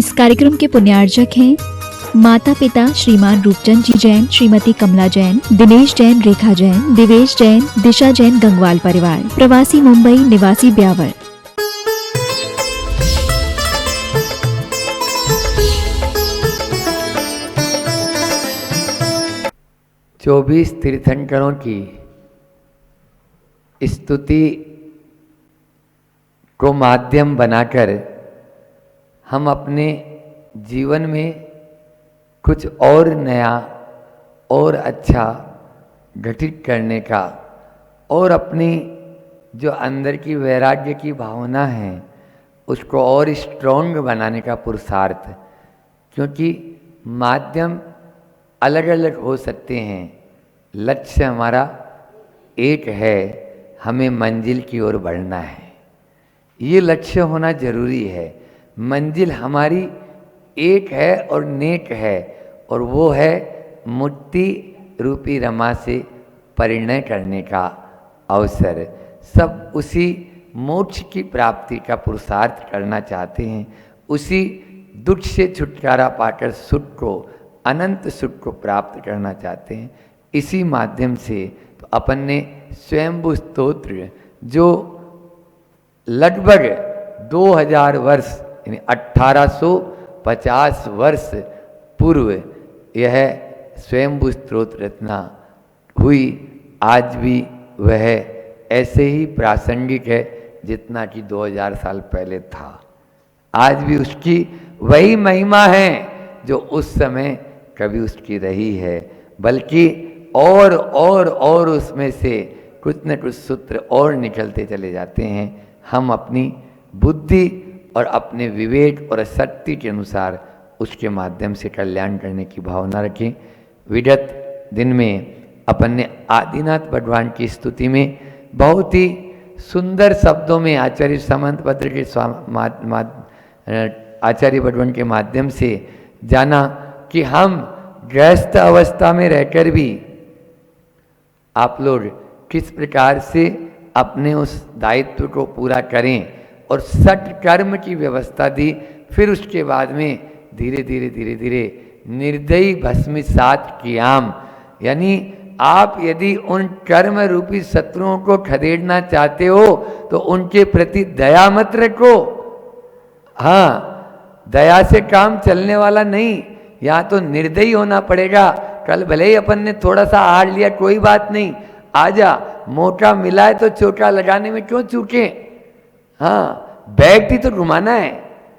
इस कार्यक्रम के पुण्यार्जक हैं माता पिता श्रीमान रूपचंद जी जैन, श्रीमती कमला जैन, दिनेश जैन, रेखा जैन, दिवेश जैन, दिशा जैन, गंगवाल परिवार, प्रवासी मुंबई, निवासी ब्यावर। चौबीस तीर्थंकरों की स्तुति को माध्यम बनाकर हम अपने जीवन में कुछ और नया और अच्छा घटित करने का और अपनी जो अंदर की वैराग्य की भावना है उसको और स्ट्रॉन्ग बनाने का पुरुषार्थ। क्योंकि माध्यम अलग अलग हो सकते हैं, लक्ष्य हमारा एक है, हमें मंजिल की ओर बढ़ना है। ये लक्ष्य होना जरूरी है। मंजिल हमारी एक है और नेक है, और वो है मुक्ति रूपी रमा से परिणय करने का अवसर। सब उसी मोक्ष की प्राप्ति का पुरुषार्थ करना चाहते हैं, उसी दुख से छुटकारा पाकर सुख को, अनंत सुख को प्राप्त करना चाहते हैं। इसी माध्यम से तो अपन ने स्वयंभू स्तोत्र जो लगभग 2000 वर्ष यानी 1850 वर्ष पूर्व यह स्वयंभू स्तोत्र रचना हुई, आज भी वह ऐसे ही प्रासंगिक है जितना कि 2000 साल पहले था। आज भी उसकी वही महिमा है जो उस समय कभी उसकी रही है, बल्कि और उसमें से कुछ न कुछ सूत्र और निकलते चले जाते हैं। हम अपनी बुद्धि और अपने विवेक और शक्ति के अनुसार उसके माध्यम से कल्याण करने की भावना रखें। विगत दिन में अपन ने आदिनाथ भगवान की स्तुति में बहुत ही सुंदर शब्दों में आचार्य समंत पत्र के आचार्य भगवान के माध्यम से जाना कि हम गृहस्थ अवस्था में रहकर भी आप लोग किस प्रकार से अपने उस दायित्व को पूरा करें, और सत्कर्म की व्यवस्था दी। फिर उसके बाद में धीरे धीरे निर्दयी भस्मिसात कियाम, यानी आप यदि उन कर्म रूपी शत्रुओं को खदेड़ना चाहते हो तो उनके प्रति दया मत रखो। हाँ, दया से काम चलने वाला नहीं, यहाँ तो निर्दयी होना पड़ेगा। कल भले ही अपन ने थोड़ा सा हार लिया, कोई बात नहीं, आजा, मौका मिला है तो चौका लगाने में क्यों चूके। हाँ, बैट ही तो घुमाना है,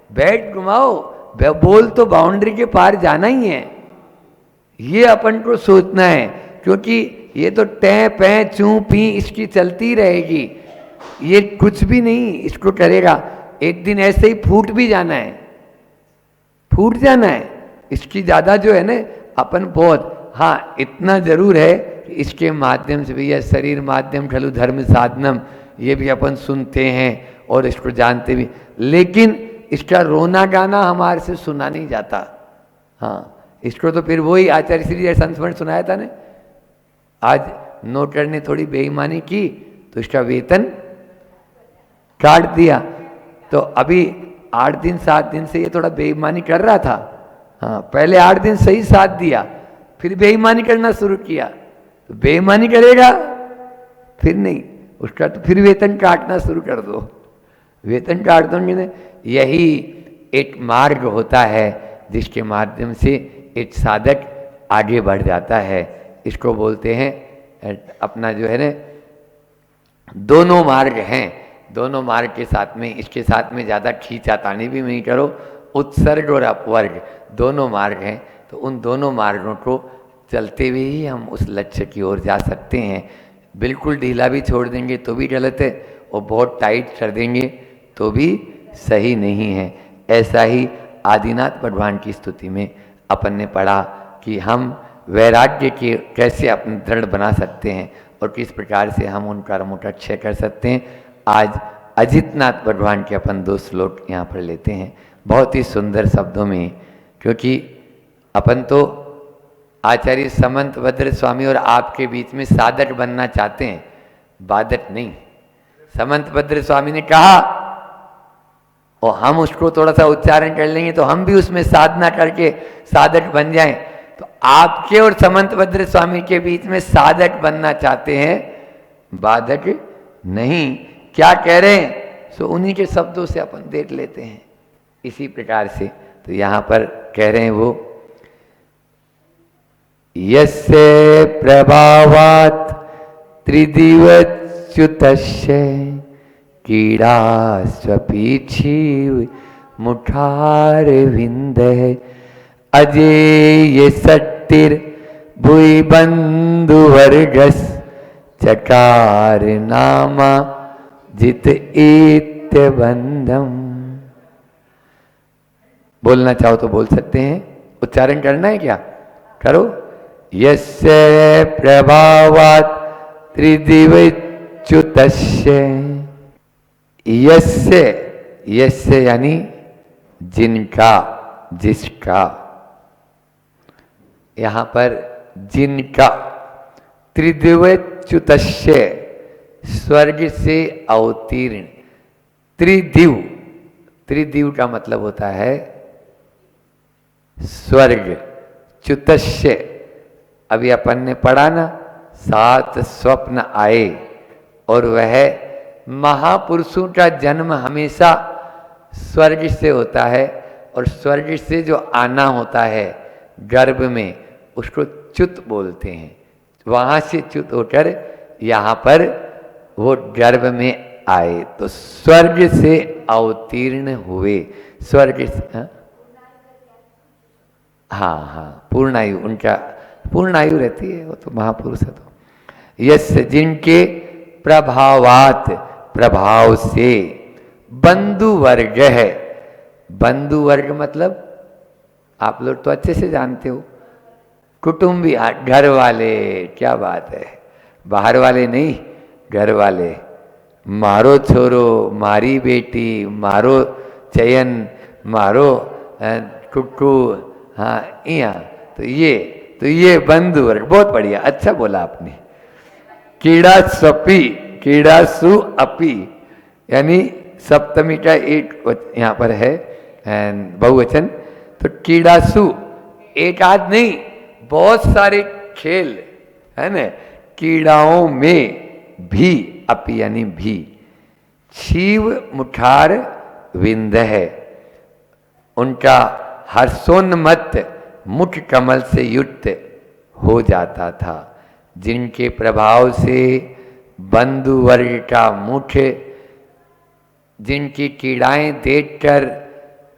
बैट घुमाओ, बॉल तो बाउंड्री के पार जाना ही है। ये अपन को सोचना है, क्योंकि ये तो टै पै चू पी इसकी चलती रहेगी, ये कुछ भी नहीं इसको करेगा। एक दिन ऐसे ही फूट भी जाना है, फूट जाना है। इसकी ज़्यादा जो है ना अपन बहुत, हाँ इतना जरूर है कि इसके माध्यम से भैया शरीर माध्यम खलु धर्म साधनम, ये भी अपन सुनते हैं और इसको जानते भी, लेकिन इसका रोना गाना हमारे से सुना नहीं जाता। हाँ, इसको तो फिर वही आचार्य श्री संस्मरण सुनाया था ने, आज नौकर ने थोड़ी बेईमानी की तो इसका वेतन काट दिया। तो अभी 8 दिन 7 दिन से ये थोड़ा बेईमानी कर रहा था। हाँ, पहले 8 दिन सही साथ दिया, फिर बेईमानी करना शुरू किया, तो बेईमानी करेगा फिर नहीं, उसका तो फिर वेतन काटना शुरू कर दो। वेतन काट दोगे ना, यही एक मार्ग होता है जिसके माध्यम से एक साधक आगे बढ़ जाता है। इसको बोलते हैं अपना जो है ना, दोनों मार्ग हैं। दोनों मार्ग के साथ में, इसके साथ में ज़्यादा खींचातानी भी नहीं करो, उत्सर्ग और अपवर्ग दोनों मार्ग हैं। तो उन दोनों मार्गों को चलते हुए ही हम उस लक्ष्य की ओर जा सकते हैं। बिल्कुल ढीला भी छोड़ देंगे तो भी गलत है, और बहुत टाइट कर देंगे तो भी सही नहीं है। ऐसा ही आदिनाथ भगवान की स्तुति में अपन ने पढ़ा कि हम वैराग्य के कैसे अपने दृढ़ बना सकते हैं और किस प्रकार से हम उन कर्मों का क्षय कर सकते हैं। आज अजितनाथ भगवान के अपन 2 श्लोक यहाँ पर लेते हैं बहुत ही सुंदर शब्दों में, क्योंकि अपन तो आचार्य समंत भद्र स्वामी और आपके बीच में साधक बनना चाहते हैं, बाधक नहीं। समंत भद्र स्वामी ने कहा और हम उसको थोड़ा सा उच्चारण कर लेंगे तो हम भी उसमें साधना करके साधक बन जाएं। तो आपके और समंतभद्र स्वामी के बीच में साधक बनना चाहते हैं, बाधक नहीं। क्या कह रहे हैं सो उन्हीं के शब्दों से अपन देख लेते हैं इसी प्रकार से। तो यहां पर कह रहे हैं वो, यस्य प्रभावात् त्रिदिवच्युतस्य कीड़ा स्वपीछी मुठार विंदः अजेय सट्टिर भुई बंधुवर्गस चकार नामा जित इत्य बंधम। बोलना चाहो तो बोल सकते हैं, उच्चारण करना है क्या, करो। यस्य प्रभावात् त्रिदिवच्युतस्य, यस्य, यस्य यानी जिनका, जिसका, यहां पर जिनका, त्रिदिवच्युतस्य स्वर्ग से अवतीर्ण, त्रिदिव, त्रिदिव का मतलब होता है स्वर्ग, च्युतस्य अभी अपन ने पढ़ा ना, 7 स्वप्न आए और वह महापुरुषों का जन्म हमेशा स्वर्ग से होता है और स्वर्ग से जो आना होता है गर्भ में उसको च्युत बोलते हैं। वहां से च्युत होकर यहाँ पर वो गर्भ में आए तो स्वर्ग से अवतीर्ण हुए, स्वर्ग से, हाँ हाँ पूर्णायु, उनका पूर्णायु रहती है, वो तो महापुरुष है। तो यस, जिनके प्रभावात, प्रभाव से, बंधु वर्ग है, बंधु वर्ग मतलब आप लोग तो अच्छे से जानते हो, कुटुंबी, घर वाले, क्या बात है, बाहर वाले नहीं, घर वाले, मारो छोरो, मारी बेटी, मारो चयन, मारो कुक्कू, हाँ यहाँ, तो ये बंधु वर्ग, बहुत बढ़िया, अच्छा बोला आपने। कीड़ा स्वपी, कीड़ा सु अपी, यानी सप्तमी का एक यहाँ पर है बहुवचन, तो कीड़ासु एक आध नहीं, बहुत सारे खेल है ना, कीड़ाओं में भी, अपी यानी भी, शिव मुठार विंद है, उनका हर्षोन्मत्त मुख कमल से युक्त हो जाता था, जिनके प्रभाव से बंधु वर्ग का मुख, जिनकी कीड़ाएं देखकर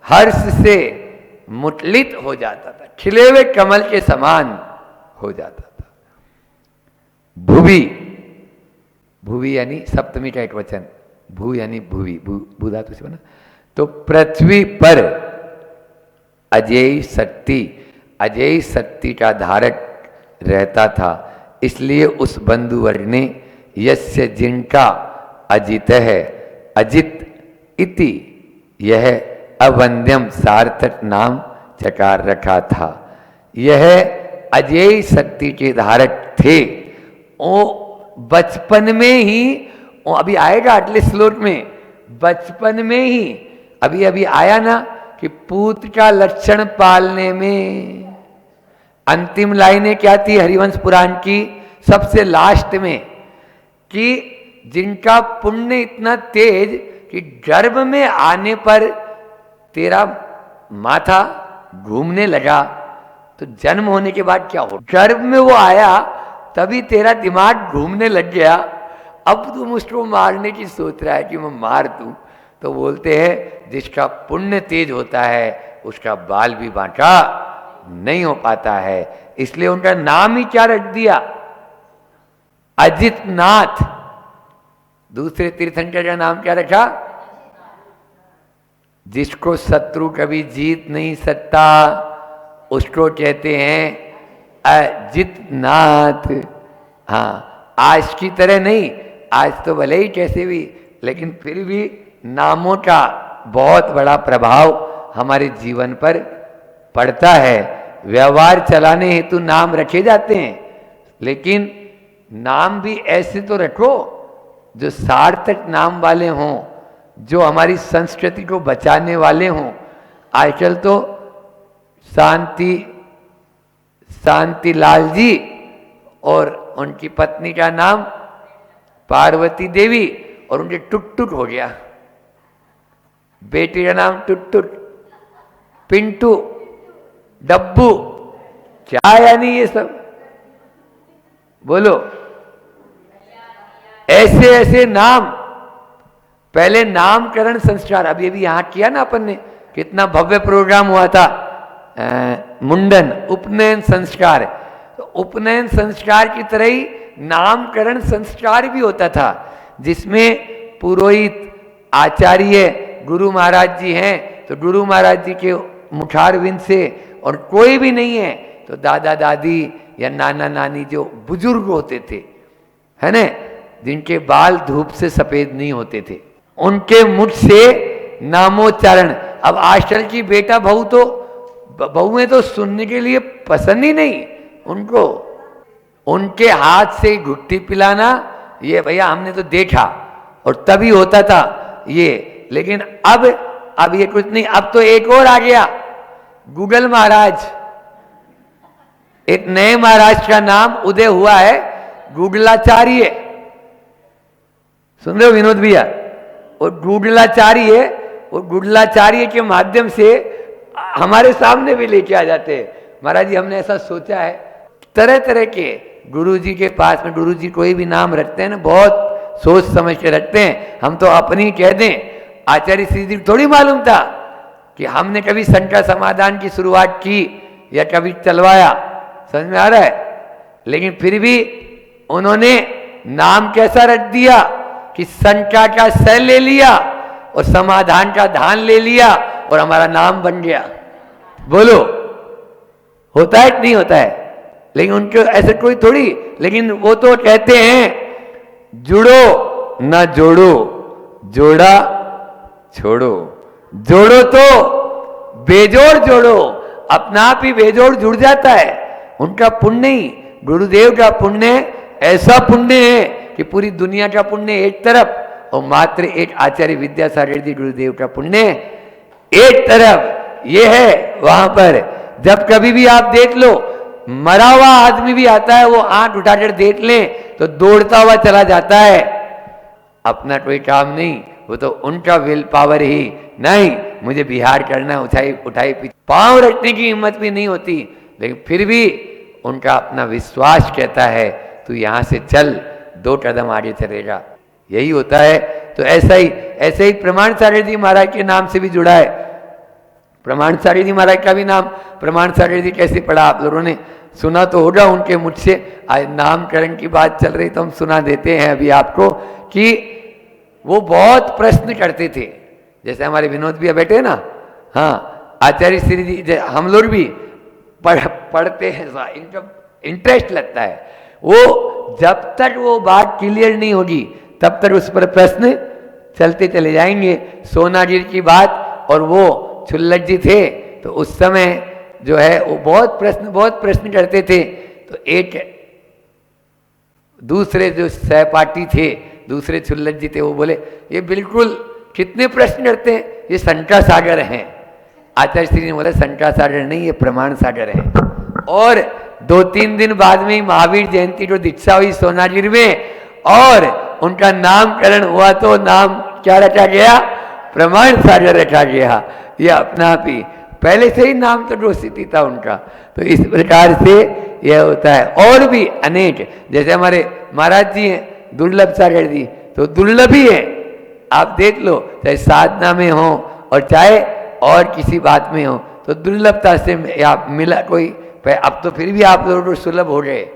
हर्ष से मुटलित हो जाता था, खिले हुए कमल के समान हो जाता था। भुवि, भुवि यानी सप्तमी का एक वचन, भू यानी भुवि, भू धातु से बना, तो पृथ्वी पर अजेय शक्ति, अजेय शक्ति का धारक रहता था, इसलिए उस बंधु वर्ग ने यस्य, जिनका, अजित है, अजित इति, यह अवंद्यम सार्थक नाम चकार रखा था। यह अजेय शक्ति के धारक थे। ओ बचपन में ही, ओ अभी आएगा अगले श्लोक में, बचपन में ही, अभी अभी आया ना कि पूत का लक्षण पालने में, अंतिम लाइनें क्या थी हरिवंश पुराण की सबसे लास्ट में, कि जिनका पुण्य इतना तेज कि गर्भ में आने पर तेरा माथा घूमने लगा, तो जन्म होने के बाद क्या हो, गर्भ में वो आया तभी तेरा दिमाग घूमने लग गया, अब तुम उसको मारने की सोच रहा है कि मैं मार दूं। तो बोलते हैं जिसका पुण्य तेज होता है उसका बाल भी बांका नहीं हो पाता है, इसलिए उनका नाम ही क्या रख दिया, अजित नाथ। दूसरे तीर्थंकर का नाम क्या रखा, जिसको शत्रु कभी जीत नहीं सकता उसको कहते हैं अजित नाथ। हाँ, आज की तरह नहीं, आज तो भले ही कैसे भी, लेकिन फिर भी नामों का बहुत बड़ा प्रभाव हमारे जीवन पर पड़ता है। व्यवहार चलाने हेतु नाम रखे जाते हैं, लेकिन नाम भी ऐसे तो रखो जो सार्थक नाम वाले हों, जो हमारी संस्कृति को बचाने वाले हों। आजकल तो शांति लाल जी और उनकी पत्नी का नाम पार्वती देवी, और उनके टुट टुट हो गया, बेटी का नाम टुट टुट, पिंटू, डब्बू, क्या यानी ये सब, बोलो। ऐसे ऐसे नाम, पहले नामकरण संस्कार, अभी अभी यहां किया ना अपन ने, कितना भव्य प्रोग्राम हुआ था, मुंडन, उपनयन संस्कार। तो उपनयन संस्कार की तरह ही नामकरण संस्कार भी होता था, जिसमें पुरोहित, आचार्य, गुरु महाराज जी हैं तो गुरु महाराज जी के मुखारविंद से, और कोई भी नहीं है तो दादा दादी या नाना नानी जो बुजुर्ग होते थे, है ना, जिनके बाल धूप से सफेद नहीं होते थे, उनके मुख से नामोच्चारण। अब आजकल की बेटा बहुएं तो सुनने के लिए पसंद ही नहीं उनको, उनके हाथ से घुट्टी पिलाना, ये भैया हमने तो देखा, और तभी होता था ये। लेकिन अब ये कुछ नहीं, अब तो एक और आ गया, गूगल महाराज। एक नए महाराज का नाम उदय हुआ है, गूगलाचार्य। सुन रहे हो विनोद भैया? और गूगलाचार्य के माध्यम से हमारे सामने भी लेके आ जाते हैं। महाराज जी हमने ऐसा सोचा है, तरह तरह के गुरु जी के पास में, गुरु जी कोई भी नाम रखते हैं ना, बहुत सोच समझ के रखते हैं। हम तो अपनी कह दें, आचार्य श्री जी थोड़ी मालूम था कि हमने कभी शंका समाधान की शुरुआत की या कभी चलवाया, समझ में आ रहा है? लेकिन फिर भी उन्होंने नाम कैसा रख दिया कि शंका का स ले लिया और समाधान का धान ले लिया, और हमारा नाम बन गया। बोलो, होता है कि नहीं होता है? लेकिन उनके ऐसे कोई थोड़ी, लेकिन वो तो कहते हैं जुड़ो न जोड़ो, जोड़ा छोड़ो, जोड़ो तो बेजोड़ जोड़ो, अपना आप ही बेजोड़ जुड़ जाता है। उनका पुण्य ही, गुरुदेव का पुण्य ऐसा पुण्य है कि पूरी दुनिया का पुण्य एक तरफ, और मात्र एक आचार्य विद्यासागर जी गुरुदेव का पुण्य एक तरफ। ये है वहां पर, जब कभी भी आप देख लो, मरा हुआ आदमी भी आता है, वो आंख उठाकर देख ले तो दौड़ता हुआ चला जाता है। अपना कोई काम नहीं, वो तो उनका विल पावर ही, नहीं मुझे बिहार करना, उठाई पांव रखने की हिम्मत भी नहीं होती, लेकिन फिर भी उनका अपना विश्वास कहता है तू यहां से चल, 2 कदम आगे चलेगा। यही होता है। तो ऐसे ही प्रमाण सागर जी महाराज के नाम से भी जुड़ा है। प्रमाण सागर जी महाराज का भी नाम प्रमाण सागर जी कैसे पड़ा, आप लोगों ने सुना तो होगा उनके मुझ से। आज नामकरण की बात चल रही तो हम सुना देते हैं अभी आपको कि वो बहुत प्रश्न करते थे। जैसे हमारे विनोद भी बैठे ना, हाँ, आचार्य श्री जी, हम लोग भी पढ़ते हैं, इनका इंटरेस्ट लगता है। वो जब तक वो बात क्लियर नहीं होगी तब तक उस पर प्रश्न चलते चले जाएंगे। सोनागिर की बात, और वो छुल्लक जी थे तो उस समय जो है वो बहुत प्रश्न करते थे। तो एक दूसरे जो सहपाठी थे, दूसरे छुल्लक जी थे, वो बोले ये बिल्कुल कितने प्रश्न करते हैं, ये शंका सागर हैं। आचार्य श्री ने बोला शंका सागर नहीं, ये प्रमाण सागर है। और 2-3 दिन बाद में ही महावीर जयंती को दीक्षा हुई सोनागिर में, और उनका नामकरण हुआ तो नाम क्या रखा गया? प्रमाण सागर रखा गया। ये अपना आप ही पहले से ही नाम तो घोषित था उनका। तो इस प्रकार से यह होता है। और भी अनेक, जैसे हमारे महाराज जी हैं दुर्लभ सागर जी, तो दुर्लभ ही है। आप देख लो, चाहे साधना में हो और चाहे और किसी बात में हो, तो दुर्लभता से आप मिला कोई। अब तो फिर भी आप लोगों को सुलभ हो गए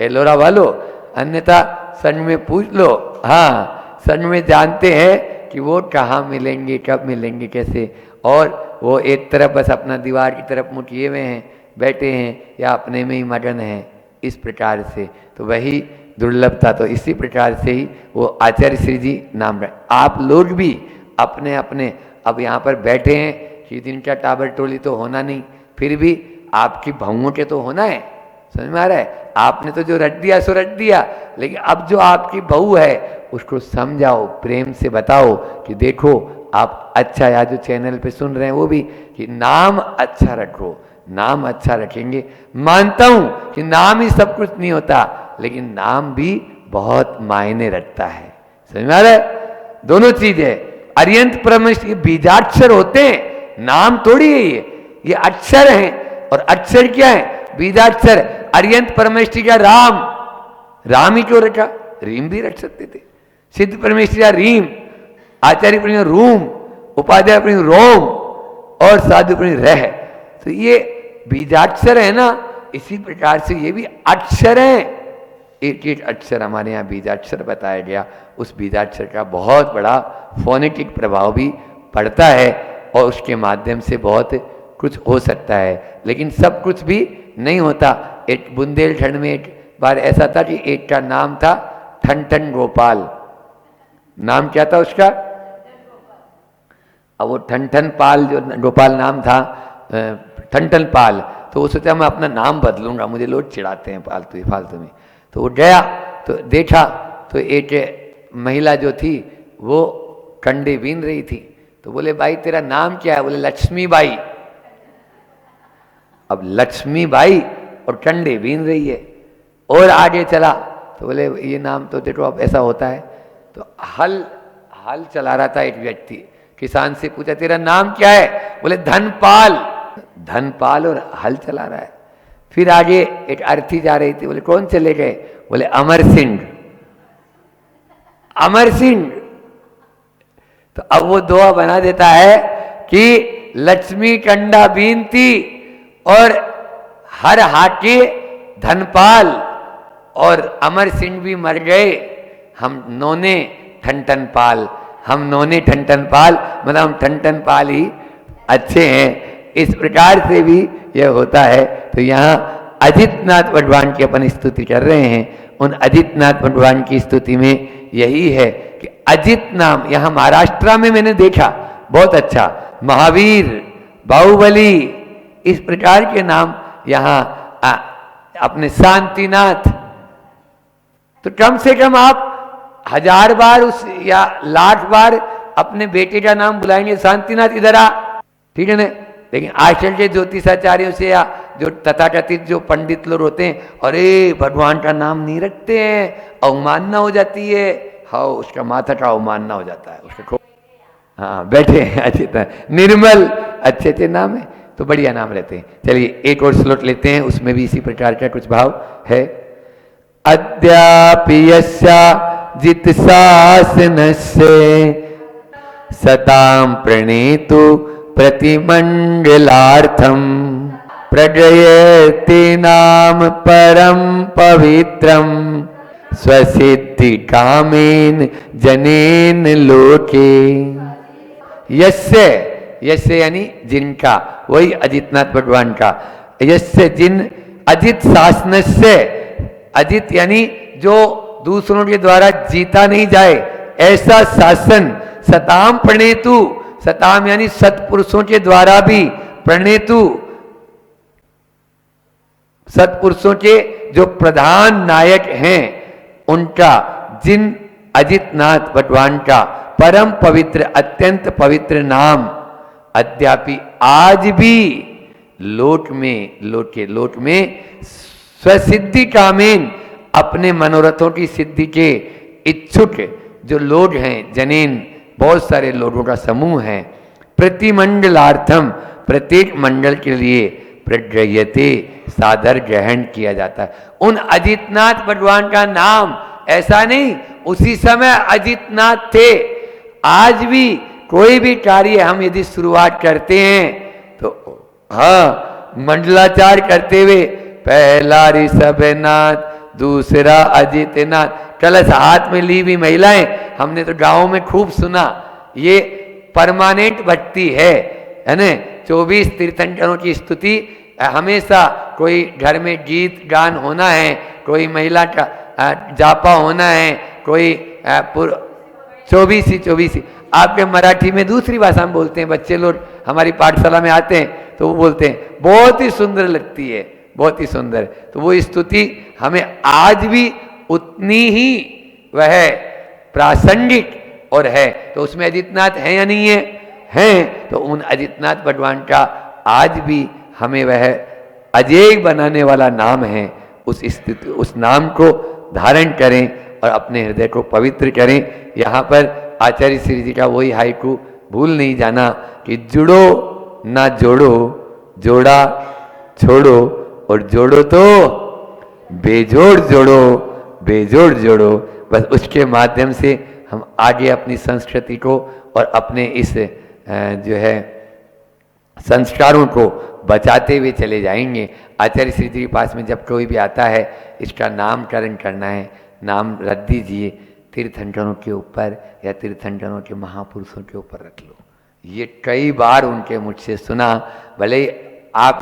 एलोरा वालों, अन्यथा संग में पूछ लो। हाँ, संग में जानते हैं कि वो कहाँ मिलेंगे, कब मिलेंगे, कैसे। और वो एक तरफ बस अपना दीवार की तरफ मुँह किए हुए हैं, बैठे हैं, या अपने में ही मगन हैं, इस प्रकार से। तो वही दुर्लभता। तो इसी प्रकार से ही वो आचार्य श्री जी नाम रहे। आप लोग भी अपने अपने, अब यहाँ पर बैठे हैं कि दिन का टाबर टोली तो होना नहीं, फिर भी आपकी भावों के तो होना है, समझ में आ रहा है? आपने तो जो रट दिया सो रट दिया, लेकिन अब जो आपकी बहू है उसको समझाओ, प्रेम से बताओ कि देखो आप अच्छा, या जो चैनल पे सुन रहे हैं वो भी, कि नाम अच्छा रखो, नाम अच्छा रखेंगे। मानता हूं कि नाम ही सब कुछ नहीं होता, लेकिन नाम भी बहुत मायने रखता है। समझ में आ रहा है? दोनों चीज है। अर्यंत परमेश ये बीजाक्षर होते हैं, नाम थोड़ी है ये अक्षर हैं। और अक्षर क्या है? बीजाक्षर। अर्यंत परमेष्टि का राम, राम ही क्यों रखा? रीम भी रख सकते थे। सिद्ध परमेष्टि का रीम, आचार्य प्रेम रूम, उपाध्याय प्रेम रोम, और साधु प्रेम रह। तो ये बीजाक्षर है ना, इसी प्रकार से ये भी अक्षर है। एक एक अक्षर हमारे यहाँ बीजाक्षर बताया गया, उस बीजाक्षर का बहुत बड़ा फोनेटिक प्रभाव भी पड़ता है, और उसके माध्यम से बहुत कुछ हो सकता है, लेकिन सब कुछ भी नहीं होता। एक बुंदेलखंड में एक बार ऐसा था कि एक का नाम था ठन ठन गोपाल। नाम क्या था उसका? अब वो ठन ठन पाल, जो गोपाल नाम था, ठन ठन पाल, तो वो सोचा मैं अपना नाम बदलूंगा, मुझे लोग चिढ़ाते हैं फालतू में। तो वो गया तो देखा तो एक महिला जो थी वो कंडे बीन रही थी। तो बोले भाई तेरा नाम क्या है? बोले लक्ष्मी बाई। अब लक्ष्मी बाई और कंडे बीन रही है। और आगे चला तो बोले ये नाम तो देखो अब ऐसा होता है। तो हल चला रहा था एक व्यक्ति, किसान से पूछा तेरा नाम क्या है? बोले धनपाल। धनपाल और हल चला रहा है। फिर आगे एक अर्थी जा रही थी, बोले कौन चले गए? बोले अमर सिंह। अमर सिंह। तो अब वो दुआ बना देता है कि लक्ष्मी कंडा बीनती और हर हाके धनपाल और अमर सिंह भी मर गए, हम नोने ठन ठन पाल, हम नोने ठन ठन पाल, मतलब हम ठन ठन पाल ही अच्छे हैं। इस प्रकार से भी यह होता है। तो यहाँ अजितनाथ भगवान की अपन स्तुति कर रहे हैं। उन अजितनाथ भगवान की स्तुति में यही है कि अजित नाम, यहाँ महाराष्ट्र में मैंने देखा बहुत अच्छा, महावीर, बाहुबली, इस प्रकार के नाम यहाँ अपने शांतिनाथ। तो कम से कम आप 1000 बार उस या 1,00,000 बार अपने बेटे का नाम बुलाएंगे, शांतिनाथ इधर आ, ठीक है ना। लेकिन आजकल के ज्योतिषाचार्यों से या जो तथाकथित जो पंडित लोग होते हैं, अरे भगवान का नाम नहीं रखते हैं, अवमानना हो जाती है। हाँ, उसका माथा का अवमानना हो जाता है उसका। हाँ बैठे हैं, अच्छे निर्मल, अच्छे अच्छे नाम है, तो बढ़िया नाम रहते हैं। चलिए एक और श्लोक लेते हैं, उसमें भी इसी प्रकार का कुछ भाव है। अद्यापि यस्या जित शासनस्य सतां प्रणेतु प्रतिमंडलार्थम प्रजयते नाम परम पवित्रम स्वसिद्धि कामेन जनेन लोके। यस्य, यस्य यानी जिनका, वही अजितनाथ भगवान का। यस्य जिन अजित शासनस्य, अजित यानी जो दूसरों के द्वारा जीता नहीं जाए ऐसा शासन, सताम प्रणेतु, सताम यानी सत्पुरुषों के द्वारा भी, प्रणेतु सत्पुरुषों के जो प्रधान नायक हैं उनका, जिन अजितनाथ भगवान का परम पवित्र, अत्यंत पवित्र नाम अद्यापि आज भी लोक में स्वसिद्धि कामेन, अपने मनोरथों की सिद्धि के इच्छुक जो लोग हैं, जनेन बहुत सारे लोगों का समूह है, प्रतिमंडलार्थम प्रत्येक मंडल के लिए प्रग्रह्यते सादर ग्रहण किया जाता है। उन अजितनाथ भगवान का नाम, ऐसा नहीं उसी समय अजितनाथ थे, आज भी कोई भी कार्य हम यदि शुरुआत करते हैं तो हाँ मंडलाचार करते हुए पहला ऋषभनाथ, दूसरा अजितनाथ, कलश हाथ में ली हुई महिलाएं, हमने तो गाँव में खूब सुना। ये परमानेंट भक्ति है ना। 24 तीर्थंकरों की स्तुति हमेशा, कोई घर में गीत गान होना है, कोई महिला का जापा होना है, कोई 24 आपके मराठी में दूसरी भाषा में बोलते हैं, बच्चे लोग हमारी पाठशाला में आते हैं तो वो बोलते हैं बहुत ही सुंदर लगती है, बहुत ही सुंदर। तो वो स्तुति हमें आज भी उतनी ही वह प्रासंगिक और है। तो उसमें अजितनाथ है या नहीं है? हैं। तो उन अजितनाथ भगवान का आज भी हमें वह अजेय बनाने वाला नाम है, उस स्थिति, उस नाम को धारण करें और अपने हृदय को पवित्र करें। यहाँ पर आचार्य श्री जी का वही हाइकू भूल नहीं जाना कि जुड़ो ना जोड़ो, जोड़ा छोड़ो, और जोड़ो तो बेजोड़ जोड़ो, बेजोड़ जोड़ो। बस उसके माध्यम से हम आगे अपनी संस्कृति को और अपने इस जो है संस्कारों को बचाते हुए चले जाएंगे। आचार्य श्री जी के पास में जब कोई भी आता है, इसका नामकरण करना है, नाम रख दीजिए, तीर्थंकरों के ऊपर या तीर्थंकरों के महापुरुषों के ऊपर रख लो। ये कई बार उनके मुझसे सुना। भले ही आप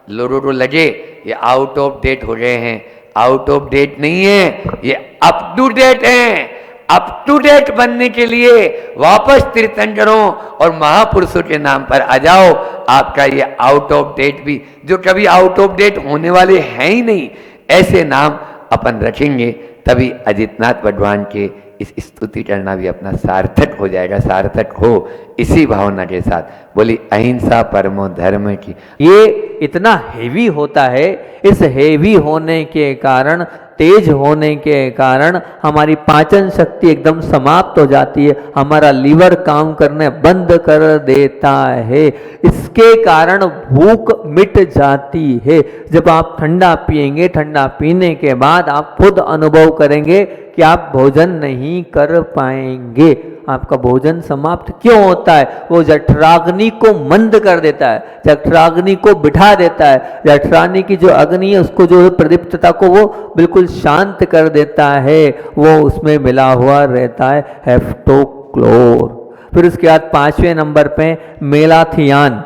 लोगों को लगे ये आउट ऑफ डेट हो गए हैं, आउट ऑफ डेट नहीं है, ये अप टू डेट हैं। अप टू डेट बनने के लिए वापस तीर्थंकरों और महापुरुषों के नाम पर आ जाओ। आपका ये आउट ऑफ डेट भी, जो कभी आउट ऑफ डेट होने वाले हैं ही नहीं, ऐसे नाम अपन रखेंगे, तभी अजितनाथ भगवान के इस स्तुति करना भी अपना सार्थक हो जाएगा। सार्थक हो इसी भावना के साथ। बोली अहिंसा परमो धर्म की। ये इतना हेवी होता है, इस हेवी होने के कारण, तेज होने के कारण हमारी पाचन शक्ति एकदम समाप्त हो जाती है, हमारा लीवर काम करने बंद कर देता है। इसके कारण भूख मिट जाती है। जब आप ठंडा पिएंगे, ठंडा पीने के बाद आप खुद अनुभव करेंगे कि आप भोजन नहीं कर पाएंगे। आपका भोजन समाप्त क्यों होता है? वो जठराग्नि को मंद कर देता है, जठराग्नि को बिठा देता है। जठराग्नि की जो अग्नि है उसको, जो प्रदीप्तता को वो बिल्कुल शांत कर देता है। वो उसमें मिला हुआ रहता है हेप्टोक्लोर। फिर उसके बाद 5वें नंबर पे मेलाथियान।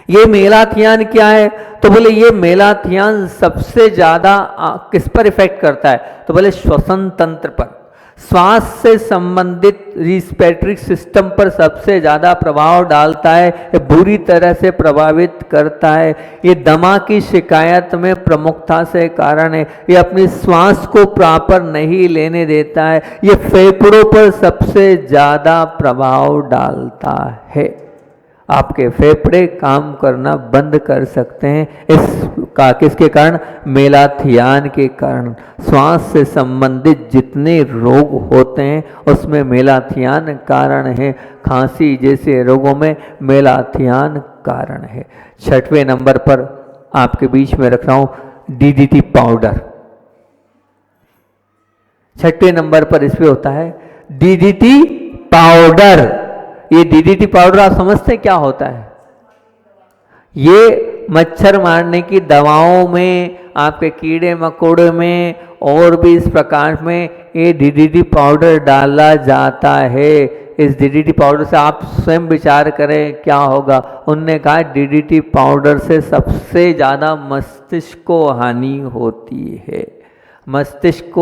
ये मेलाथियान क्या है? तो बोले ये मेलाथियान सबसे ज्यादा किस पर इफेक्ट करता है? तो बोले श्वसन तंत्र पर, श्वास से संबंधित रिस्पिरेटरी सिस्टम पर सबसे ज़्यादा प्रभाव डालता है, ये बुरी तरह से प्रभावित करता है। ये दमा की शिकायत में प्रमुखता से कारण है। ये अपनी श्वास को प्रॉपर नहीं लेने देता है। ये फेफड़ों पर सबसे ज़्यादा प्रभाव डालता है। आपके फेफड़े काम करना बंद कर सकते हैं इसका, किसके कारण? मेलाथियान के कारण। श्वास से संबंधित जितने रोग होते हैं उसमें मेलाथियान कारण है। खांसी जैसे रोगों में मेलाथियान कारण है। 6वें नंबर पर आपके बीच में रख रहा हूं डीडीटी पाउडर। 6वें नंबर पर इसमें होता है डीडीटी पाउडर। ये डीडीटी पाउडर आप समझते हैं क्या होता है? ये मच्छर मारने की दवाओं में, आपके कीड़े मकोड़े में और भी इस प्रकार में ये डीडीटी पाउडर डाला जाता है। इस डीडीटी पाउडर से आप स्वयं विचार करें क्या होगा। उनने कहा डीडीटी पाउडर से सबसे ज़्यादा मस्तिष्क को हानि होती है। मस्तिष्क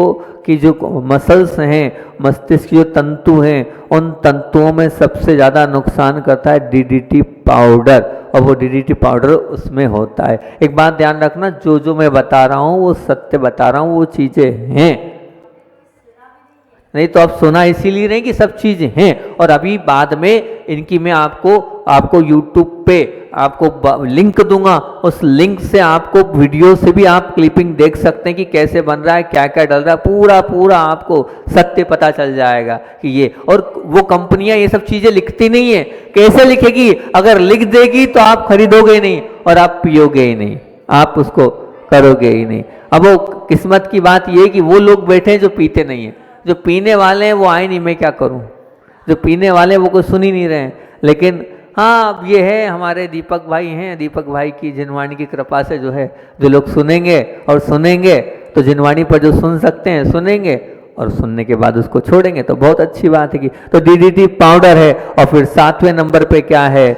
की जो मसल्स हैं, मस्तिष्क की जो तंतु हैं, उन तंतुओं में सबसे ज़्यादा नुकसान करता है डीडीटी पाउडर, और वो डीडीटी पाउडर उसमें होता है। एक बात ध्यान रखना, जो जो मैं बता रहा हूँ वो सत्य बता रहा हूँ, वो चीज़ें हैं। नहीं तो आप सुना इसीलिए नहीं कि सब चीज़ें हैं। और अभी बाद में इनकी मैं आपको YouTube पे आपको लिंक दूंगा। उस लिंक से आपको वीडियो से भी आप क्लिपिंग देख सकते हैं कि कैसे बन रहा है, क्या क्या डल रहा है, पूरा आपको सत्य पता चल जाएगा कि ये। और वो कंपनियां ये सब चीज़ें लिखती नहीं है। कैसे लिखेगी? अगर लिख देगी तो आप खरीदोगे नहीं और आप पियोगे ही नहीं, आप उसको करोगे ही नहीं। अब वो किस्मत की बात ये है कि वो लोग बैठे हैं जो पीते नहीं है। जो पीने वाले हैं वो आए नहीं, मैं क्या करूं? जो पीने वाले हैं वो कोई सुन ही नहीं रहे हैं। लेकिन हाँ, अब ये है, हमारे दीपक भाई हैं, दीपक भाई की जिनवाणी की कृपा से जो है, जो लोग सुनेंगे और सुनेंगे तो जिनवाणी पर जो सुन सकते हैं सुनेंगे, और सुनने के बाद उसको छोड़ेंगे तो बहुत अच्छी बात है कि। तो डीडीटी पाउडर है। और फिर 7वें नंबर पे क्या है?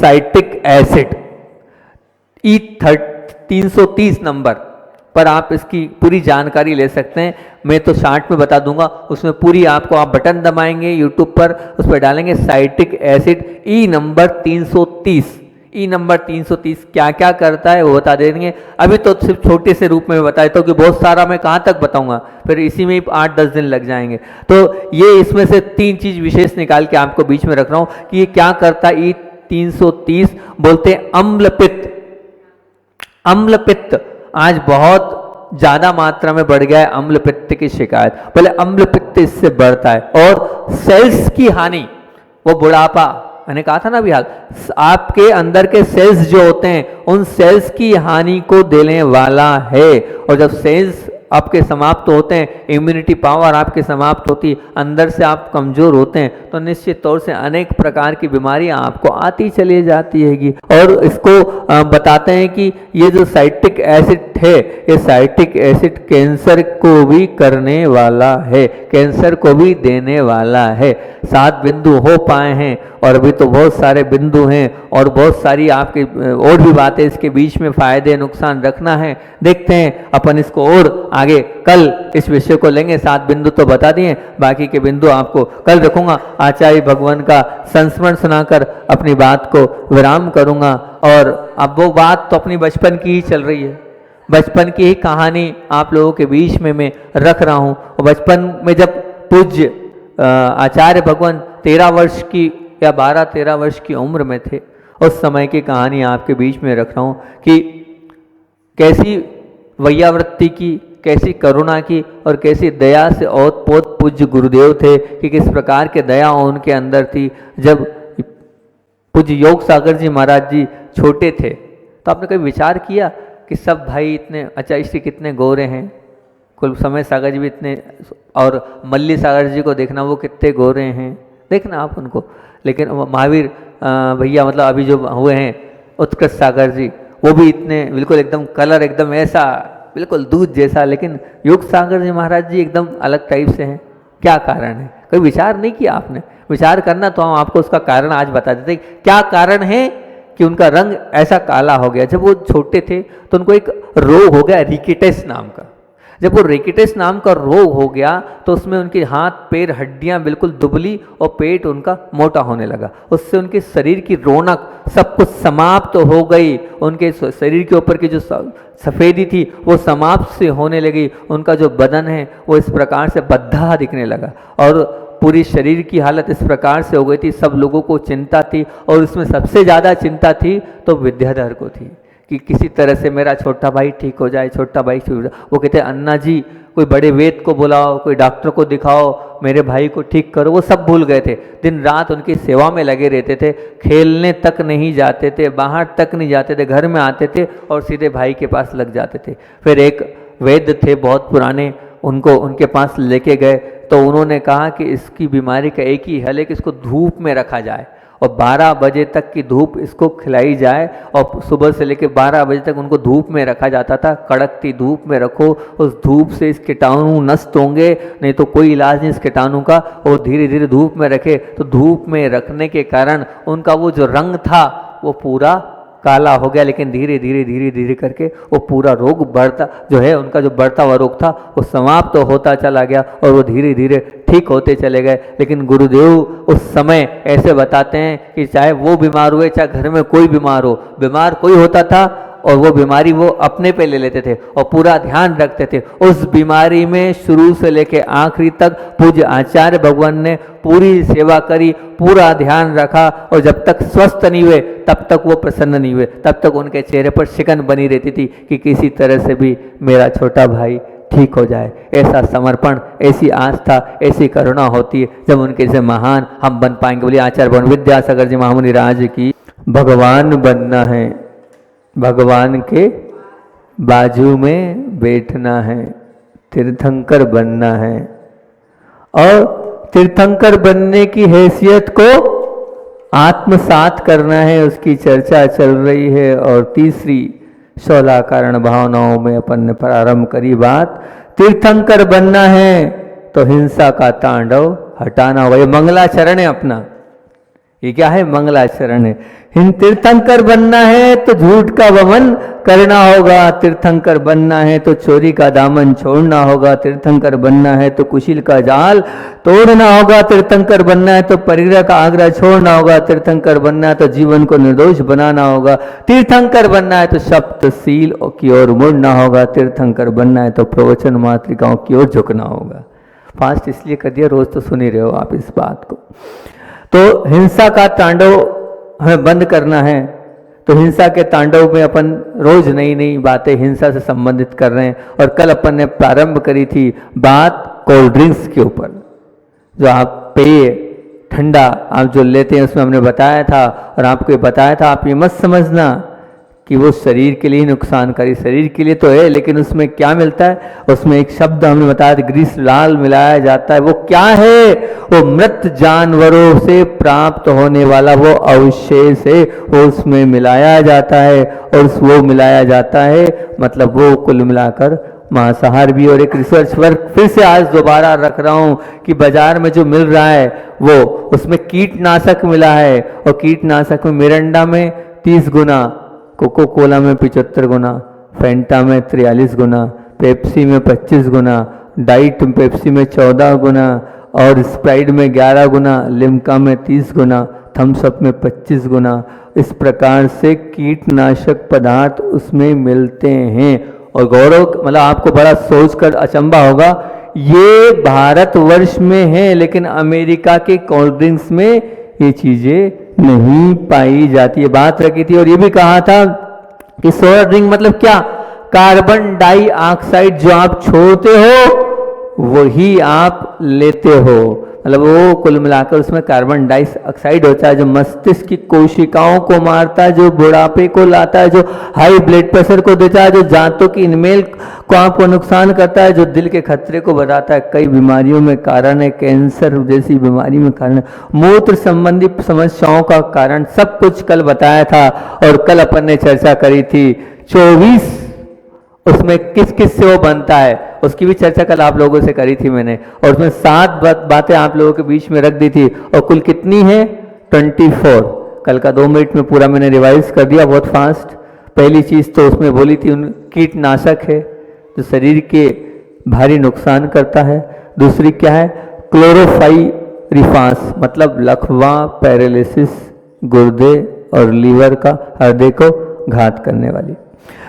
Citric acid. E330 नंबर पर आप इसकी पूरी जानकारी ले सकते हैं। मैं तो शार्ट में बता दूंगा, उसमें पूरी आपको, आप बटन दबाएंगे यूट्यूब पर, उस पर डालेंगे साइट्रिक एसिड E नंबर 330, ई नंबर 330 क्या क्या करता है वो बता देंगे। अभी तो सिर्फ छोटे से रूप में बता देता हूँ कि बहुत सारा मैं कहाँ तक बताऊंगा, फिर इसी में ही 8-10 दिन लग जाएंगे। तो ये इसमें से 3 चीज विशेष निकाल के आपको बीच में रख रहा हूँ कि ये क्या करता है। ई 330 बोलते हैं अम्ल पित्त। अम्ल पित्त आज बहुत ज्यादा मात्रा में बढ़ गया है, अम्ल पित्त की शिकायत। पहले अम्ल पित्त इससे बढ़ता है। और सेल्स की हानि, वो बुढ़ापा, मैंने कहा था ना अभी हाल, आपके अंदर के सेल्स जो होते हैं उन सेल्स की हानि को देने वाला है। और जब सेल्स आपके समाप्त होते हैं, इम्यूनिटी पावर आपके समाप्त होती है, अंदर से आप कमजोर होते हैं, तो निश्चित तौर से अनेक प्रकार की बीमारियां आपको आती चली जाती हैगी। और इसको बताते हैं कि ये जो साइट्रिक एसिड है, ये साइट्रिक एसिड कैंसर को भी करने वाला है, कैंसर को भी देने वाला है। 7 बिंदु हो पाए हैं और अभी तो बहुत सारे बिंदु हैं और बहुत सारी आपकी और भी बातें इसके बीच में फायदे नुकसान रखना है। देखते हैं अपन इसको और आगे कल इस विषय को लेंगे। 7 बिंदु तो बता दिए, बाकी के बिंदु आपको कल रखूंगा। आचार्य भगवान का संस्मरण सुनाकर अपनी बात को विराम करूंगा। और अब वो बात तो अपनी बचपन की ही चल रही है, बचपन की ही कहानी आप लोगों के बीच में मैं रख रहा हूँ। बचपन में जब पूज्य आचार्य भगवान 13 वर्ष की या 12-13 वर्ष की उम्र में थे, उस समय की कहानी आपके बीच में रख रहा हूँ कि कैसी वैयावृत्ति की, कैसी करुणा की और कैसी दया से ओतप्रोत पूज्य गुरुदेव थे, कि किस प्रकार के दया उनके अंदर थी। जब पूज्य योग सागर जी महाराज जी छोटे थे तो आपने कभी विचार किया कि सब भाई इतने, अच्छा इसके कितने गोरे हैं, कुल समय सागर जी भी इतने, और मल्ली सागर जी को देखना वो कितने गोरे हैं, देखना आप उनको। लेकिन महावीर भैया मतलब अभी जो हुए हैं उत्कृष्ट सागर जी, वो भी इतने बिल्कुल एकदम कलर एकदम ऐसा बिल्कुल दूध जैसा, लेकिन योग सागर जी महाराज जी एकदम अलग टाइप से हैं। क्या कारण है? कोई विचार नहीं किया आपने? विचार करना तो हम आपको उसका कारण आज बता देते। क्या कारण है कि उनका रंग ऐसा काला हो गया? जब वो छोटे थे तो उनको एक रोग हो गया रिकेटस नाम का। जब वो रिकेटस नाम का रोग हो गया तो उसमें उनके हाथ पैर हड्डियां बिल्कुल दुबली और पेट उनका मोटा होने लगा। उससे उनके शरीर की रौनक सब कुछ समाप्त हो गई। उनके शरीर के ऊपर की जो सफ़ेदी थी वो समाप्त से होने लगी। उनका जो बदन है वो इस प्रकार से बद्धा दिखने लगा और पूरी शरीर की हालत इस प्रकार से हो गई थी। सब लोगों को चिंता थी और इसमें सबसे ज़्यादा चिंता थी तो विद्याधर को थी कि किसी तरह से मेरा छोटा भाई ठीक हो जाए, छोटा भाई ठीक हो जाए। वो कहते अन्ना जी कोई बड़े वेद को बुलाओ, कोई डॉक्टर को दिखाओ, मेरे भाई को ठीक करो। वो सब भूल गए थे, दिन रात उनकी सेवा में लगे रहते थे, खेलने तक नहीं जाते थे, बाहर तक नहीं जाते थे, घर में आते थे और सीधे भाई के पास लग जाते थे। फिर एक वैद्य थे बहुत पुराने, उनको उनके पास लेके गए तो उन्होंने कहा कि इसकी बीमारी का एक ही हल है कि इसको धूप में रखा जाए और 12 बजे तक की धूप इसको खिलाई जाए। और सुबह से लेकर 12 बजे तक उनको धूप में रखा जाता था। कड़कती धूप में रखो, उस धूप से इस कीटाणु नष्ट होंगे, नहीं तो कोई इलाज नहीं इस कीटाणु का। और धीरे धीरे धूप में रखे तो धूप में रखने के कारण उनका वो जो रंग था वो पूरा काला हो गया। लेकिन धीरे धीरे धीरे धीरे करके वो पूरा रोग बढ़ता जो है, उनका जो बढ़ता हुआ रोग था वो समाप्त तो होता चला गया और वो धीरे धीरे ठीक होते चले गए। लेकिन गुरुदेव उस समय ऐसे बताते हैं कि चाहे वो बीमार हुए, चाहे घर में कोई बीमार हो, बीमार कोई होता था और वो बीमारी वो अपने पे ले लेते थे और पूरा ध्यान रखते थे। उस बीमारी में शुरू से लेके आखिरी तक पूज्य आचार्य भगवान ने पूरी सेवा करी, पूरा ध्यान रखा और जब तक स्वस्थ नहीं हुए तब तक वो प्रसन्न नहीं हुए, तब तक उनके चेहरे पर शिकन बनी रहती थी कि किसी तरह से भी मेरा छोटा भाई ठीक हो जाए। ऐसा समर्पण, ऐसी आस्था, ऐसी करुणा होती है जब उनके से महान हम बन पाएंगे। बोलिए आचार्य भगवान विद्यासागर जी महामुनि राज की। भगवान बनना है, भगवान के बाजू में बैठना है, तीर्थंकर बनना है और तीर्थंकर बनने की हैसियत को आत्मसात करना है, उसकी चर्चा चल रही है। और तीसरी 16 कारण भावनाओं में अपन ने प्रारंभ करी बात। तीर्थंकर बनना है तो हिंसा का तांडव हटाना होगा। ये मंगलाचरण है अपना, ये क्या है? मंगलाचरण है। तीर्थंकर बनना है तो झूठ का वमन करना होगा, तीर्थंकर बनना है तो चोरी का दामन छोड़ना होगा, तीर्थंकर बनना है तो कुशील का जाल तोड़ना होगा, तीर्थंकर बनना है तो परिग्रह का आग्रह छोड़ना होगा, तीर्थंकर बनना है तो जीवन को निर्दोष बनाना होगा, तीर्थंकर बनना है तो सप्तशील की ओर मुड़ना होगा, तीर्थंकर बनना है तो प्रवचन मातृकाओं की ओर झुकना होगा। फास्ट इसलिए कर दिया, रोज तो सुन ही रहे हो आप इस बात को। तो हिंसा का तांडव हमें बंद करना है, तो हिंसा के तांडव में अपन रोज नई नई बातें हिंसा से संबंधित कर रहे हैं। और कल अपन ने प्रारंभ करी थी बात कोल्ड ड्रिंक्स के ऊपर, जो आप पेय ठंडा आप जो लेते हैं उसमें हमने बताया था, और आपको ये बताया था आप ये मत समझना कि वो शरीर के लिए नुकसानकारी, शरीर के लिए तो है लेकिन उसमें क्या मिलता है, उसमें एक शब्द हमने बताया था ग्रीसलाल मिलाया जाता है। वो क्या है? वो मृत जानवरों से प्राप्त होने वाला वो अवशेष है, वो उसमें मिलाया जाता है। और वो मिलाया जाता है मतलब वो कुल मिलाकर मांसाहार भी। और एक रिसर्च वर्क फिर से आज दोबारा रख रहा हूँ कि बाजार में जो मिल रहा है वो उसमें कीटनाशक मिला है, और कीटनाशक में मिरिंडा में 30 गुना, कोको कोला में 75 गुना, फेंटा में 43 गुना, पेप्सी में 25 गुना, डाइट पेप्सी में 14 गुना, और स्प्राइट में 11 गुना, लिम्का में 30 गुना, थम्स अप में 25 गुना। इस प्रकार से कीटनाशक पदार्थ उसमें मिलते हैं। और गौरव मतलब आपको बड़ा सोचकर अचंभा होगा, ये भारतवर्ष में है लेकिन अमेरिका के कोल्ड ड्रिंक्स में ये चीजें नहीं पाई जाती है। बात रखी थी और ये भी कहा था कि सोडा ड्रिंक मतलब क्या, कार्बन डाइऑक्साइड जो आप छोड़ते हो वही आप लेते हो, मतलब वो कुल मिलाकर उसमें कार्बन डाइऑक्साइड होता है जो मस्तिष्क की कोशिकाओं को मारता है, जो बुढ़ापे को लाता है, जो हाई ब्लड प्रेशर को देता है, जो दांतों की इनमेल को आपको नुकसान करता है, जो दिल के खतरे को बढ़ाता है, कई बीमारियों में कारण है, कैंसर जैसी बीमारी में कारण है, मूत्र संबंधी समस्याओं का कारण, सब कुछ कल बताया था। और कल अपन ने चर्चा करी थी 24 उसमें किस किस से वो बनता है, उसकी भी चर्चा कल आप लोगों से करी थी मैंने। और उसमें 7 बातें आप लोगों के बीच में रख दी थी, और कुल कितनी है 24। कल का 2 मिनट में पूरा मैंने रिवाइज कर दिया बहुत फास्ट। पहली चीज तो उसमें बोली थी कीटनाशक है जो शरीर के भारी नुकसान करता है। दूसरी क्या है, क्लोरोफाइरिफास मतलब लकवा, पैरालिसिस, गुर्दे और लीवर का, हृदय को घात करने वाली।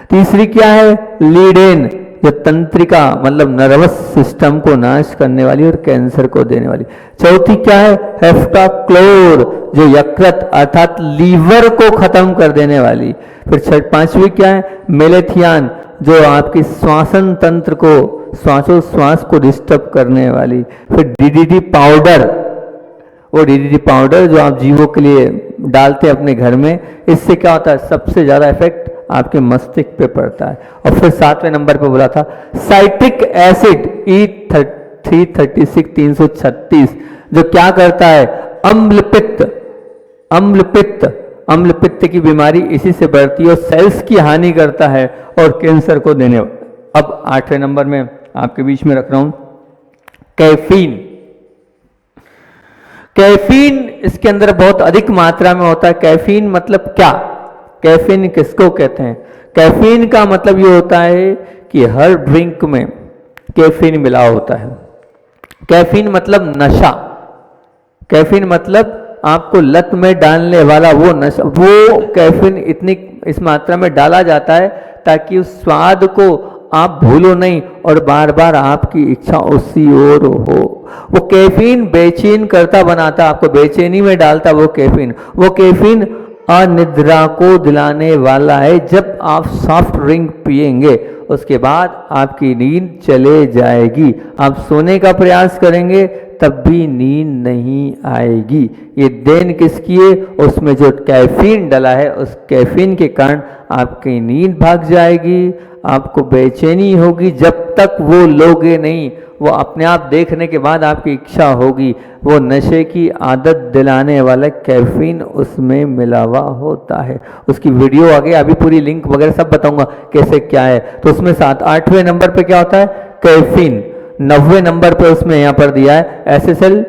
तीसरी क्या है, लीडेन जो तंत्रिका मतलब नर्वस सिस्टम को नाश करने वाली और कैंसर को देने वाली। चौथी क्या है, हेप्टाक्लोर जो यकृत अर्थात लीवर को खत्म कर देने वाली। फिर पांचवी क्या है, मेलेथियान जो आपकी श्वासन तंत्र को, श्वासोश्वास को डिस्टर्ब करने वाली। फिर डीडीटी पाउडर, वो डीडीटी पाउडर जो आप जीवों के लिए डालते हैं अपने घर में, इससे क्या होता है, सबसे ज्यादा इफेक्ट आपके मस्तिष्क पे पड़ता है। और फिर 7वें नंबर पे बोला था साइट्रिक एसिड E336 जो क्या करता है, अम्ल पित्त की बीमारी इसी से बढ़ती है और सेल्स की हानि करता है और कैंसर को देने। अब 8वें नंबर में आपके बीच में रख रहा हूं कैफीन। कैफीन इसके अंदर बहुत अधिक मात्रा में होता है। कैफीन मतलब क्या, कैफीन किसको कहते हैं? कैफीन का मतलब ये होता है कि हर ड्रिंक में कैफीन मिला होता है। कैफीन मतलब नशा, कैफीन मतलब आपको लत में डालने वाला वो नशा। वो कैफीन इतनी इस मात्रा में डाला जाता है ताकि उस स्वाद को आप भूलो नहीं और बार बार आपकी इच्छा उसी ओर हो। वो कैफीन बेचैन करता बनाता, आपको बेचैनी में डालता वो कैफीन। वो कैफीन अनिद्रा को दिलाने वाला है। जब आप सॉफ्ट ड्रिंक पिएंगे उसके बाद आपकी नींद चले जाएगी, आप सोने का प्रयास करेंगे तब भी नींद नहीं आएगी। ये देन किसकी है, उसमें जो कैफीन डला है उस कैफीन के कारण आपकी नींद भाग जाएगी, आपको बेचैनी होगी। जब तक वो लोगे नहीं, वो अपने आप देखने के बाद आपकी इच्छा होगी। वो नशे की आदत दिलाने वाला कैफीन उसमें मिला हुआ होता है। उसकी वीडियो आगे अभी पूरी लिंक वगैरह सब बताऊंगा कैसे क्या है। तो उसमें 8वें नंबर पे क्या होता है, कैफीन। 9वें नंबर पे उसमें यहाँ पर दिया है एसेसल,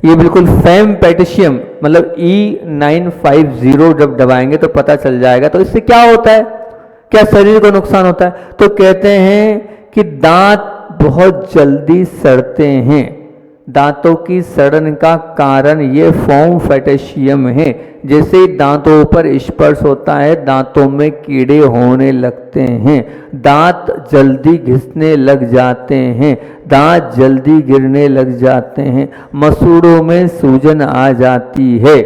ये बिल्कुल फेम पेटिशियम मतलब E950 जब दबाएंगे तो पता चल जाएगा। तो इससे क्या होता है, क्या शरीर को नुकसान होता है? तो कहते हैं कि दांत बहुत जल्दी सड़ते हैं। दांतों की सड़न का कारण ये फोम पोटेशियम है। जैसे ही दांतों पर स्पर्श होता है दांतों में कीड़े होने लगते हैं, दांत जल्दी घिसने लग जाते हैं, दांत जल्दी गिरने लग जाते हैं, मसूड़ों में सूजन आ जाती है।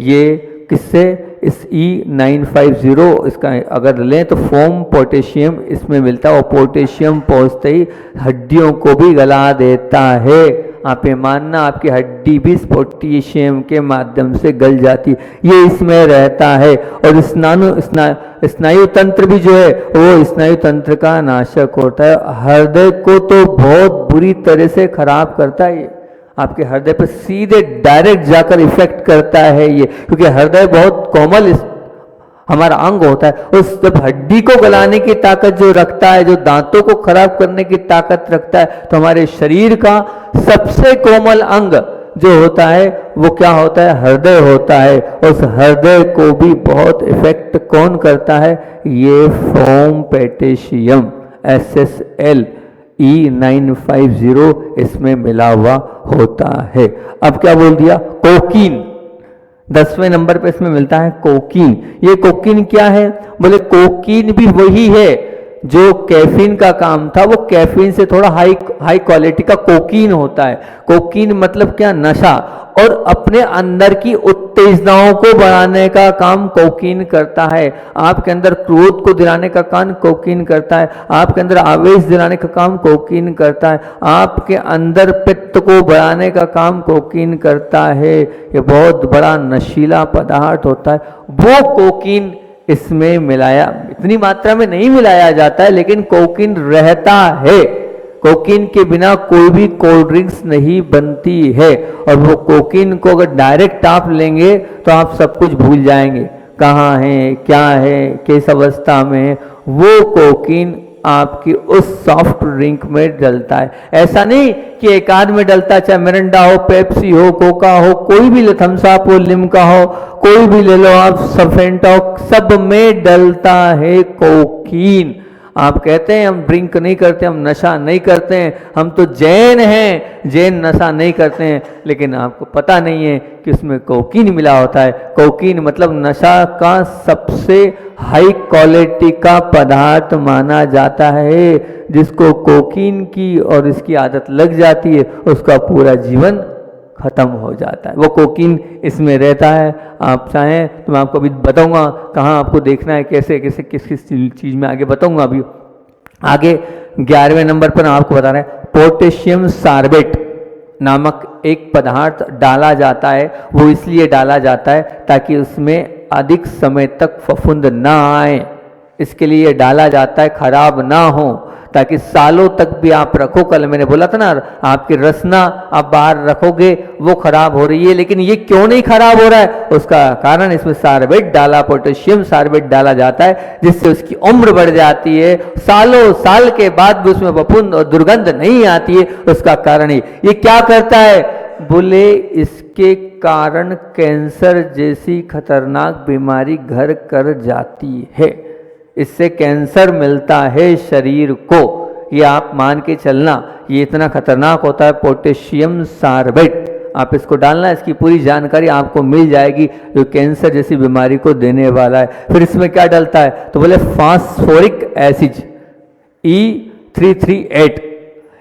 ये किससे? इस E950 इसका अगर लें तो फोम पोटेशियम इसमें मिलता है और पोटेशियम पहुँचते ही हड्डियों को भी गला देता है। आप ये मानना आपकी हड्डी भी इस पोटेशियम के माध्यम से गल जाती, ये इसमें रहता है। और स्नायु तंत्र भी जो है वो स्नायु तंत्र का नाशक होता है। हृदय को तो बहुत बुरी तरह से खराब करता है, आपके हृदय पर सीधे डायरेक्ट जाकर इफेक्ट करता है ये, क्योंकि हृदय बहुत कोमल हमारा अंग होता है। उस जब हड्डी को गलाने की ताकत जो रखता है, जो दांतों को खराब करने की ताकत रखता है, तो हमारे शरीर का सबसे कोमल अंग जो होता है वो क्या होता है? हृदय होता है। उस हृदय को भी बहुत इफेक्ट कौन करता है? ये फोम पोटेशियम SSL E950 इसमें मिला हुआ होता है। अब क्या बोल दिया? कोकीन 10वें नंबर पे इसमें मिलता है कोकीन। ये कोकीन क्या है? बोले कोकीन भी वही है जो कैफीन का काम था, वो कैफीन से थोड़ा हाई क्वालिटी का कोकीन होता है। कोकीन मतलब क्या? नशा। और अपने अंदर की उत्तेजनाओं को बढ़ाने का काम कोकीन करता है। आपके अंदर क्रोध को दिलाने का काम कोकीन करता है, आपके अंदर आवेश दिलाने का काम कोकीन करता है, आपके अंदर पित्त को बढ़ाने का काम कोकीन करता है। ये बहुत बड़ा नशीला पदार्थ होता है। वो कोकीन इसमें मिलाया, इतनी मात्रा में नहीं मिलाया जाता है, लेकिन कोकीन रहता है। कोकीन के बिना कोई भी कोल्ड ड्रिंक्स नहीं बनती है। और वो कोकीन को अगर डायरेक्ट आप लेंगे तो आप सब कुछ भूल जाएंगे, कहाँ है, क्या है, किस अवस्था में है। वो कोकीन आपकी उस सॉफ्ट ड्रिंक में डलता है। ऐसा नहीं कि एक आध में डलता, चाहे मिरिंडा हो, पेप्सी हो, कोका हो, कोई भी थम्स अप हो, लिम्का हो, कोई भी ले लो आप, सफेंटा हो, सब में डलता है कोकीन। आप कहते हैं हम ड्रिंक नहीं करते, हम नशा नहीं करते हैं, हम तो जैन हैं, जैन नशा नहीं करते हैं, लेकिन आपको पता नहीं है कि उसमें कोकीन मिला होता है। कोकीन मतलब नशा का सबसे हाई क्वालिटी का पदार्थ माना जाता है। जिसको कोकीन की और इसकी आदत लग जाती है उसका पूरा जीवन खत्म हो जाता है। वो कोकीन इसमें रहता है। आप चाहें तो मैं आपको अभी बताऊंगा कहाँ आपको देखना है, कैसे कैसे किस किस चीज़ में आगे बताऊंगा। अभी आगे 11वें नंबर पर आपको बता रहे हैं पोटेशियम सार्बेट नामक एक पदार्थ डाला जाता है। वो इसलिए डाला जाता है ताकि उसमें अधिक समय तक फफूंद ना आए, इसके लिए डाला जाता है, खराब ना हो, ताकि सालों तक भी आप रखो। कल मैंने बोला था ना, आपकी रसना आप बाहर रखोगे वो खराब हो रही है, लेकिन ये क्यों नहीं खराब हो रहा है? उसका कारण इसमें सार्बेट डाला, पोटेशियम सार्बेट डाला जाता है, जिससे उसकी उम्र बढ़ जाती है। सालों साल के बाद भी उसमें फफूंद और दुर्गंध नहीं आती है। उसका कारण ये क्या करता है? बोले इसके कारण कैंसर जैसी खतरनाक बीमारी घर कर जाती है। इससे कैंसर मिलता है शरीर को, ये आप मान के चलना। ये इतना खतरनाक होता है पोटेशियम सार्बेट। आप इसको डालना, इसकी पूरी जानकारी आपको मिल जाएगी जो कैंसर जैसी बीमारी को देने वाला है। फिर इसमें क्या डलता है? तो बोले फास्फोरिक एसिड E338,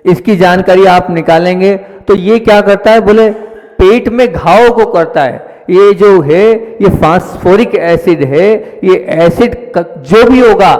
इसकी जानकारी आप निकालेंगे तो ये क्या करता है? बोले पेट में घाव को करता है। ये जो है ये फास्फोरिक एसिड है, ये एसिड जो भी होगा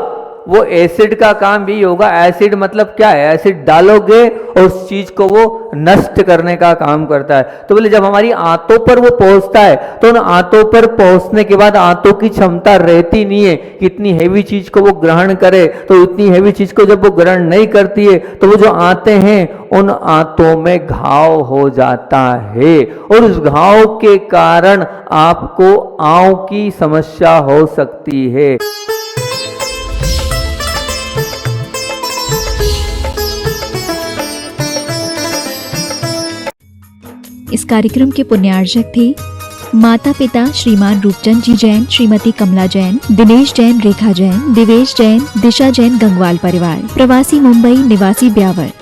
वो एसिड का काम भी होगा। एसिड मतलब क्या है? एसिड डालोगे और उस चीज को वो नष्ट करने का काम करता है। तो बोले जब हमारी आंतों पर वो पहुंचता है तो उन आंतों पर पहुंचने के बाद आंतों की क्षमता रहती नहीं है कि इतनी हैवी चीज को वो ग्रहण करे। तो इतनी हैवी चीज को जब वो ग्रहण नहीं करती है तो वो जो आंतें हैं उन आंतों में घाव हो जाता है, और उस घाव के कारण आपको आंव की समस्या हो सकती है। इस कार्यक्रम के पुण्यार्जक थे माता पिता श्रीमान रूपचंद जी जैन, श्रीमती कमला जैन, दिनेश जैन, रेखा जैन, दिवेश जैन, दिशा जैन, गंगवाल परिवार, प्रवासी मुंबई, निवासी ब्यावर।